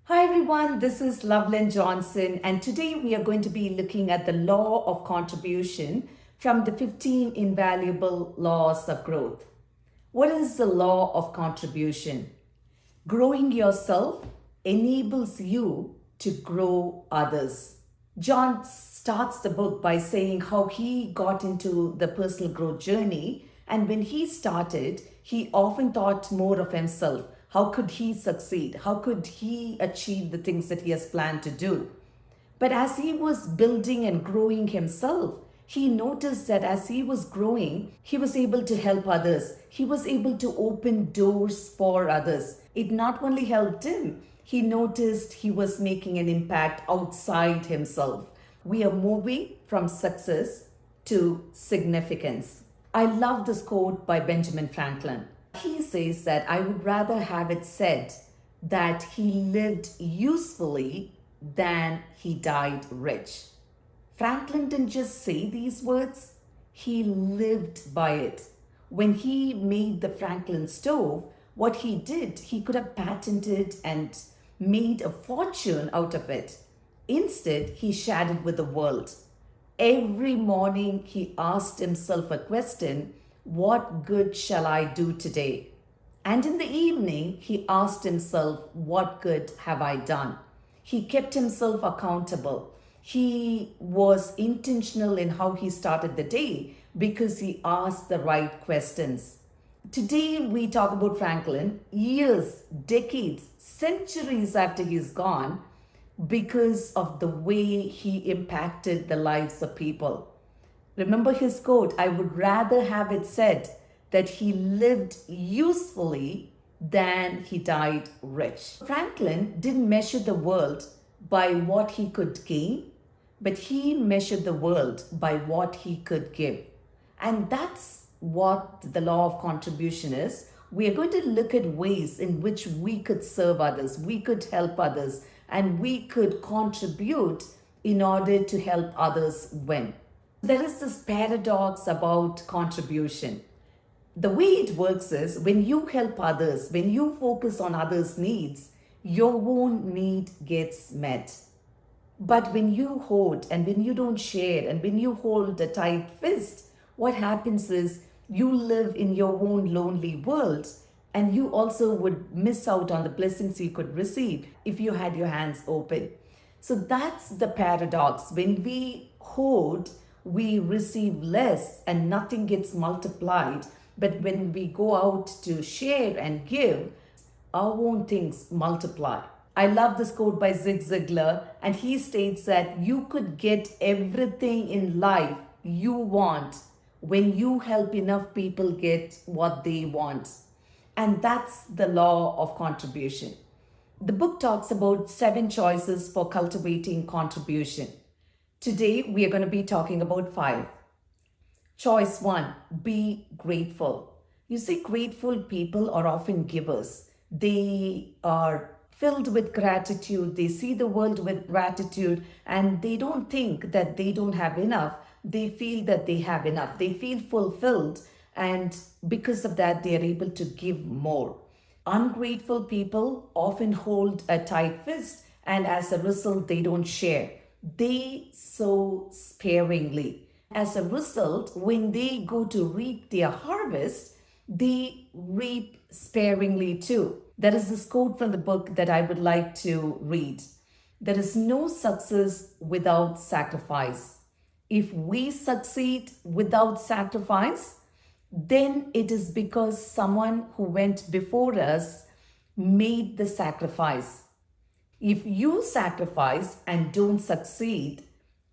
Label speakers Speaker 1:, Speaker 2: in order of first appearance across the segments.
Speaker 1: Hi everyone, this is Lovelin Johnson, and today we are going to be looking at the law of contribution from the 15 Invaluable Laws of Growth. What is the law of contribution? Growing yourself enables you to grow others. John starts the book by saying how he got into the personal growth journey, and when he started, he often thought more of himself. How could he succeed? How could he achieve the things that he has planned to do? But as he was building and growing himself, he noticed that as he was growing, he was able to help others. He was able to open doors for others. It not only helped him, he noticed he was making an impact outside himself. We are moving from success to significance. I love this quote by Benjamin Franklin. He says that I would rather have it said that he lived usefully than he died rich. Franklin didn't just say these words, he lived by it. When he made the Franklin stove, what he did, he could have patented and made a fortune out of it. Instead, he shared it with the world. Every morning, he asked himself a question: what good shall I do today? And in the evening, he asked himself, what good have I done? He kept himself accountable. He was intentional in how he started the day because he asked the right questions. Today, we talk about Franklin years, decades, centuries after he's gone because of the way he impacted the lives of people. Remember his quote, I would rather have it said that he lived usefully than he died rich. Franklin didn't measure the world by what he could gain, but he measured the world by what he could give. And that's what the law of contribution is. We are going to look at ways in which we could serve others, we could help others, and we could contribute in order to help others win. There is this paradox about contribution. The way it works is when you help others, when you focus on others' needs, your own need gets met. But when you hoard and when you don't share and when you hold a tight fist, what happens is you live in your own lonely world, and you also would miss out on the blessings you could receive if you had your hands open. So that's the paradox. When we hoard, we receive less and nothing gets multiplied. But when we go out to share and give, our own things multiply. I love this quote by Zig Ziglar, and he states that you could get everything in life you want when you help enough people get what they want. And that's the law of contribution. The book talks about 7 choices for cultivating contribution. Today, we are going to be talking about 5. Choice 1, be grateful. You see, grateful people are often givers. They are filled with gratitude. They see the world with gratitude, and they don't think that they don't have enough. They feel that they have enough. They feel fulfilled, and because of that, they are able to give more. Ungrateful people often hold a tight fist, and as a result, they don't share. They sow sparingly. As a result, when they go to reap their harvest, they reap sparingly too. There is this quote from the book that I would like to read. There is no success without sacrifice. If we succeed without sacrifice, then it is because someone who went before us made the sacrifice. If you sacrifice and don't succeed,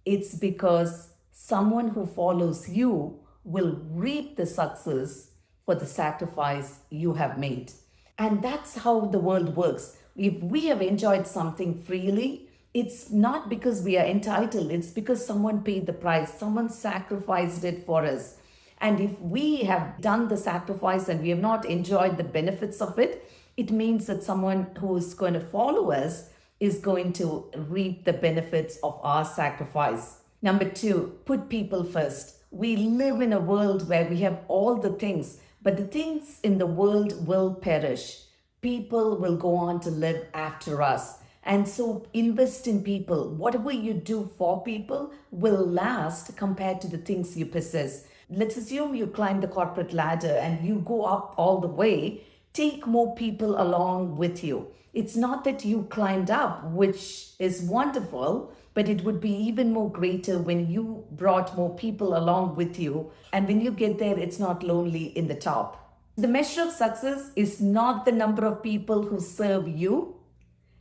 Speaker 1: it's because someone who follows you will reap the success for the sacrifice you have made. And that's how the world works. If we have enjoyed something freely, it's not because we are entitled, it's because someone paid the price, someone sacrificed it for us. And if we have done the sacrifice and we have not enjoyed the benefits of it, it means that someone who is going to follow us is going to reap the benefits of our sacrifice. Number 2, put people first. We live in a world where we have all the things, but the things in the world will perish. People will go on to live after us. And so invest in people. Whatever you do for people will last compared to the things you possess. Let's assume you climb the corporate ladder and you go up all the way. Take more people along with you. It's not that you climbed up, which is wonderful, but it would be even more greater when you brought more people along with you. And when you get there, it's not lonely in the top. The measure of success is not the number of people who serve you,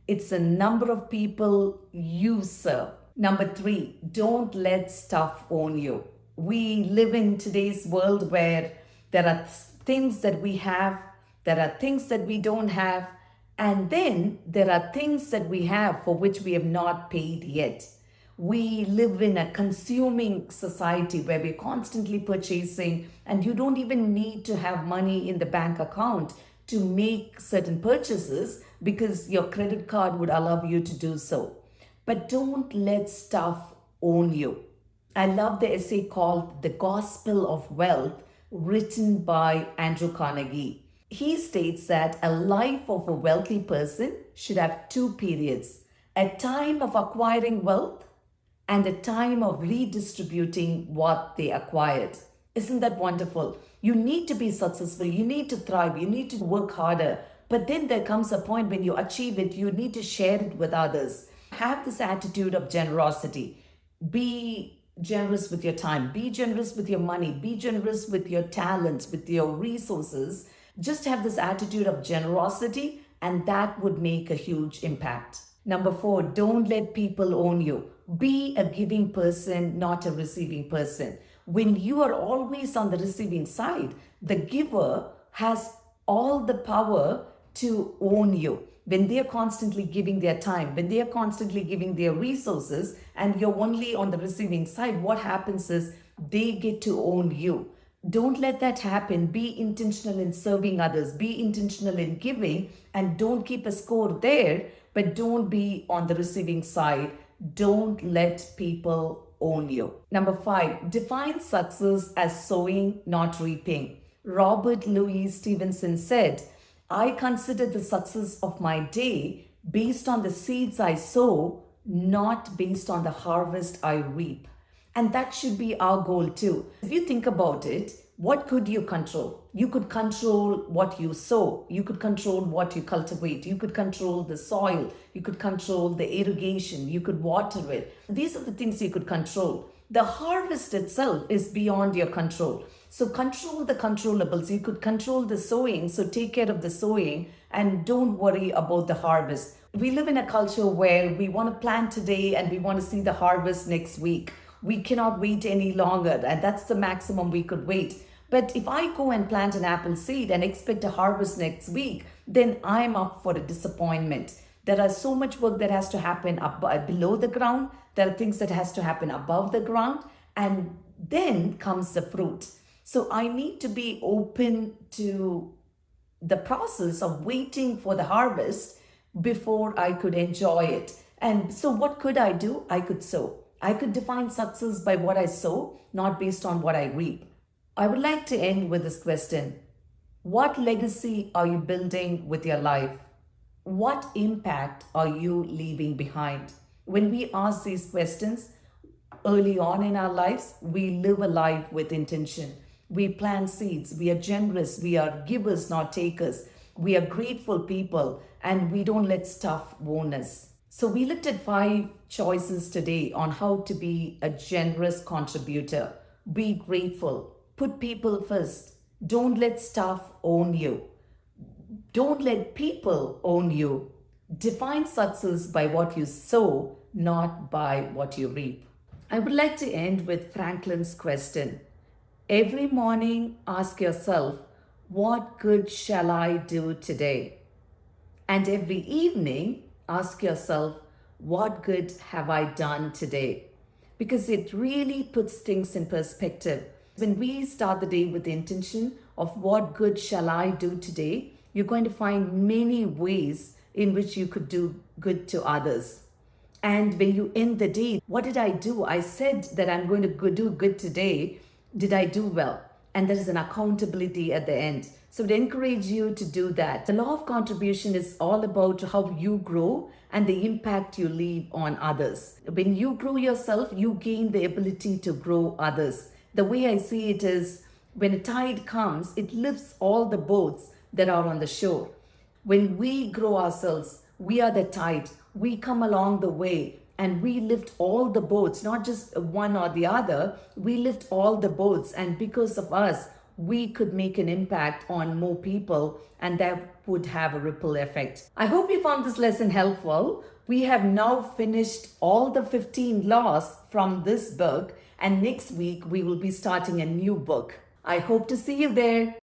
Speaker 1: it's the number of people you serve. Number 3, don't let stuff own you. We live in today's world where there are things that we have, there are things that we don't have, and then there are things that we have for which we have not paid yet. We live in a consuming society where we're constantly purchasing, and you don't even need to have money in the bank account to make certain purchases because your credit card would allow you to do so. But don't let stuff own you. I love the essay called The Gospel of Wealth, written by Andrew Carnegie. He states that a life of a wealthy person should have 2 periods: a time of acquiring wealth and a time of redistributing what they acquired. Isn't that wonderful? You need to be successful, you need to thrive, you need to work harder. But then there comes a point when you achieve it, you need to share it with others. Have this attitude of generosity. Be generous with your time, be generous with your money, be generous with your talents, with your resources. Just have this attitude of generosity, and that would make a huge impact. Number 4, don't let people own you. Be a giving person, not a receiving person. When you are always on the receiving side, the giver has all the power to own you. When they are constantly giving their time, when they are constantly giving their resources, and you're only on the receiving side, what happens is they get to own you. Don't let that happen. Be intentional in serving others, be intentional in giving, and don't keep a score there, but don't be on the receiving side. Don't let people own you. Number 5, define success as sowing, not reaping. Robert Louis Stevenson said, I consider the success of my day based on the seeds I sow, not based on the harvest I reap. And that should be our goal too. If you think about it, what could you control? You could control what you sow. You could control what you cultivate. You could control the soil. You could control the irrigation. You could water it. These are the things you could control. The harvest itself is beyond your control. So control the controllables. You could control the sowing. So take care of the sowing and don't worry about the harvest. We live in a culture where we want to plant today and we want to see the harvest next week. We cannot wait any longer, and that's the maximum we could wait. But if I go and plant an apple seed and expect a harvest next week, then I'm up for a disappointment. There is so much work that has to happen below the ground. There are things that has to happen above the ground, and then comes the fruit. So I need to be open to the process of waiting for the harvest before I could enjoy it. And so what could I do? I could sow. I could define success by what I sow, not based on what I reap. I would like to end with this question. What legacy are you building with your life? What impact are you leaving behind? When we ask these questions early on in our lives, we live a life with intention. We plant seeds, we are generous, we are givers, not takers. We are grateful people, and we don't let stuff own us. So we looked at 5 choices today on how to be a generous contributor. Be grateful. Put people first. Don't let stuff own you. Don't let people own you. Define success by what you sow, not by what you reap. I would like to end with Franklin's question. Every morning, ask yourself, what good shall I do today? And every evening, ask yourself, what good have I done today? Because it really puts things in perspective. When we start the day with the intention of what good shall I do today, you're going to find many ways in which you could do good to others. And when you end the day, what did I do? I said that I'm going to do good today. Did I do well? And there is an accountability at the end. So I'd encourage you to do that. The law of contribution is all about how you grow and the impact you leave on others. When you grow yourself, you gain the ability to grow others. The way I see it is when a tide comes, it lifts all the boats that are on the shore. When we grow ourselves, we are the tide. We come along the way and we lift all the boats, not just one or the other. We lift all the boats, and because of us, we could make an impact on more people, and that would have a ripple effect. I hope you found this lesson helpful. We have now finished all the 15 laws from this book, and next week we will be starting a new book. I hope to see you there.